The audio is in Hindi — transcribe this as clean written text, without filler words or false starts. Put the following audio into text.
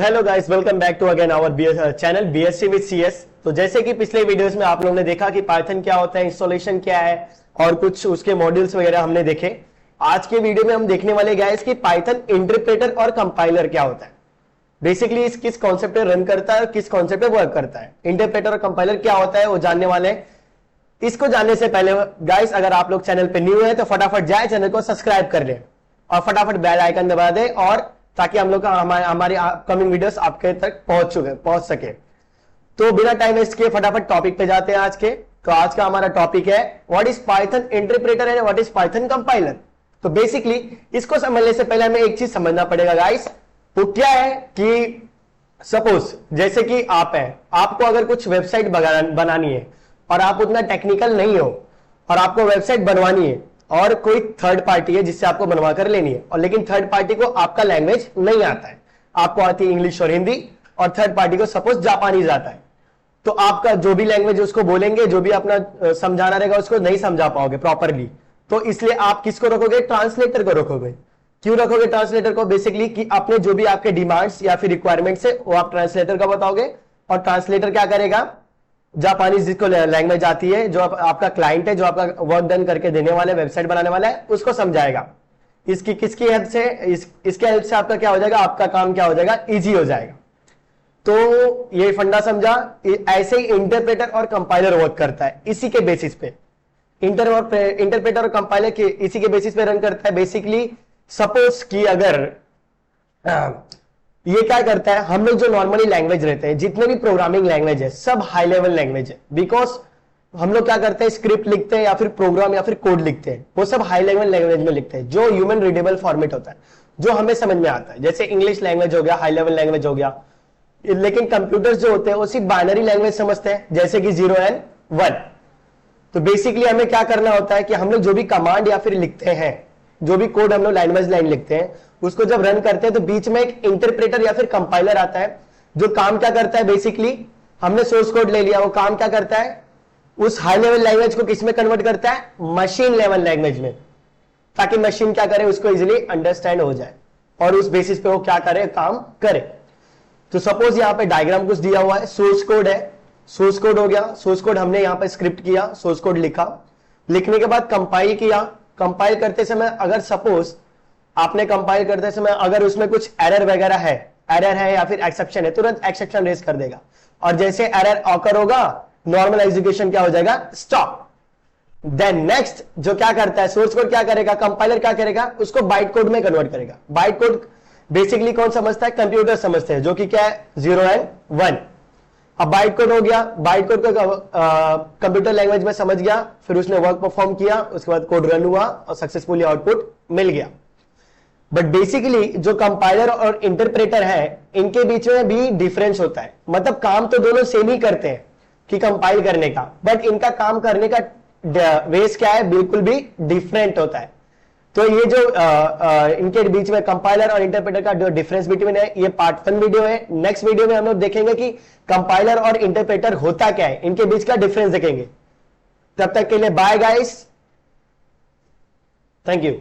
Hello guys, welcome back to again our channel BSc with CS. तो जैसे कि पिछले वीडियोस में आप लोगों ने देखा कि पाइथन क्या होता है, इंस्टॉलेशन क्या है और कुछ उसके मॉड्यूल्स वगैरह हमने देखे। आज के वीडियो में हम देखने वाले गाइस कि पाइथन इंटरप्रेटर और कंपाइलर क्या होता है, बेसिकली इस किस कॉन्सेप्ट पे रन करता है और किस कॉन्सेप्ट पे वर्क करता है। इंटरप्रेटर और कंपाइलर क्या होता है वो जानने वाले हैं। इसको जानने से पहले गाइस, अगर आप लोग चैनल पे न्यू है तो फटाफट जाए चैनल को सब्सक्राइब कर ले और फटाफट बेल आइकन दबा दे, और ताकि हम लोग का हमारी अपकमिंग वीडियोस आपके तक पहुंच सके। तो बिना टाइम वेस्ट किए फटाफट टॉपिक पे जाते हैं आज के। तो आज का हमारा टॉपिक है what is Python interpreter and what is Python compiler. तो बेसिकली इसको समझने से पहले हमें एक चीज समझना पड़ेगा गाइस। वो क्या है कि सपोज जैसे कि आप हैं, आपको अगर कुछ वेबसाइट बनानी है और आप उतना टेक्निकल नहीं हो और आपको वेबसाइट बनवानी है और कोई थर्ड पार्टी है जिससे आपको बनवा कर लेनी है, और लेकिन थर्ड पार्टी को आपका लैंग्वेज नहीं आता है, आपको आती है इंग्लिश और हिंदी और थर्ड पार्टी को सपोज जापानीज आता है, तो आपका जो भी लैंग्वेज उसको बोलेंगे, जो भी अपना समझाना रहेगा उसको नहीं समझा पाओगे प्रॉपरली। तो इसलिए आप किसको रखोगे? ट्रांसलेटर को रखोगे। क्यों रखोगे ट्रांसलेटर को? बेसिकली कि आपने जो भी आपके डिमांड्स या फिर रिक्वायरमेंट्स है वो आप ट्रांसलेटर का बताओगे, और ट्रांसलेटर क्या करेगा? जापानीज जिसको लैंग्वेज आती है, जो आपका क्लाइंट है, जो आपका वर्क डन करके देने वाला है, वेबसाइट बनाने वाला है, उसको समझाएगा। इसकी किसकी हेल्प से? इसके हेल्प से आपका क्या हो जाएगा? आपका काम क्या हो जाएगा? इजी हो जाएगा। तो ये फंडा समझा। ऐसे ही इंटरप्रेटर और कंपाइलर वर्क करता है इसी के बेसिस पे। इंटरप्रेटर और कंपाइलर के इसी के बेसिस पे रन करता है। बेसिकली सपोज कि अगर ये क्या करता है, हम लोग जो नॉर्मली लैंग्वेज रहते हैं, जितने भी प्रोग्रामिंग लैंग्वेज है सब हाई लेवल लैंग्वेज है। बिकॉज हम लोग क्या करते हैं, स्क्रिप्ट लिखते हैं या फिर प्रोग्राम या फिर कोड लिखते हैं, वो सब हाई लेवल लैंग्वेज में लिखते हैं, जो ह्यूमन रीडेबल फॉर्मेट होता है, जो हमें समझ में आता है। जैसे इंग्लिश लैंग्वेज हो गया, हाई लेवल लैंग्वेज हो गया। लेकिन कंप्यूटर्स जो होते हैं वो सिर्फ बाइनरी लैंग्वेज समझते हैं, जैसे कि 0 एंड 1। तो बेसिकली हमें क्या करना होता है कि हम लोग जो भी कमांड या फिर लिखते हैं, जो भी कोड हम लोग लाइन बाय लाइन लिखते हैं, उसको जब रन करते हैं तो बीच में एक इंटरप्रेटर या फिर कंपाइलर आता है, जो काम क्या करता है? बेसिकली हमने सोर्स कोड ले लिया, वो काम क्या करता है? उस हाई लेवल लैंग्वेज को किस में कन्वर्ट करता है? मशीन लेवल लैंग्वेज में, ताकि मशीन क्या करे? उसको इजीली अंडरस्टैंड हो जाए और उस बेसिस पे वो क्या करे? काम करे। तो सपोज यहां पे डायग्राम कुछ दिया हुआ है, सोर्स कोड है, सोर्स कोड हो गया। सोर्स कोड हमने यहां पे स्क्रिप्ट किया, सोर्स कोड लिखा, लिखने के बाद कंपाइल किया। कंपाइल करते समय अगर सपोज आपने कंपाइल करते समय अगर उसमें कुछ एरर वगैरह है, एरर है या फिर एक्सेप्शन है, तुरंत एक्सेप्शन रेज कर देगा, और जैसे एरर ऑकर होगा नॉर्मल एग्जीक्यूशन क्या हो जाएगा? स्टॉप। देन नेक्स्ट जो क्या करता है, सोर्स कोड क्या करेगा? कंपाइलर क्या करेगा? उसको बाइट कोड में कन्वर्ट करेगा। बाइट कोड बेसिकली कौन समझता है? कंप्यूटर समझते हैं, जो कि क्या है? 0 एंड 1। अब बाइट कोड हो गया, बाइट कोड को कंप्यूटर लैंग्वेज में समझ गया, फिर उसने वर्क परफॉर्म किया, उसके बाद कोड रन हुआ और सक्सेसफुली आउटपुट मिल गया। बट बेसिकली जो कंपाइलर और इंटरप्रेटर है, इनके बीच में भी डिफरेंस होता है। मतलब काम तो दोनों सेम ही करते हैं कि कंपाइल करने का, बट इनका काम करने का वेज क्या है? बिल्कुल भी डिफरेंट होता है। तो ये जो इनके बीच में कंपाइलर और इंटरप्रेटर का जो डिफरेंस बिटवीन है, ये पार्ट 1 वीडियो है। नेक्स्ट वीडियो में हम लोग देखेंगे कि कंपाइलर और इंटरप्रेटर होता क्या है, इनके बीच का डिफरेंस देखेंगे। तब तक के लिए बाय गाइस, थैंक यू।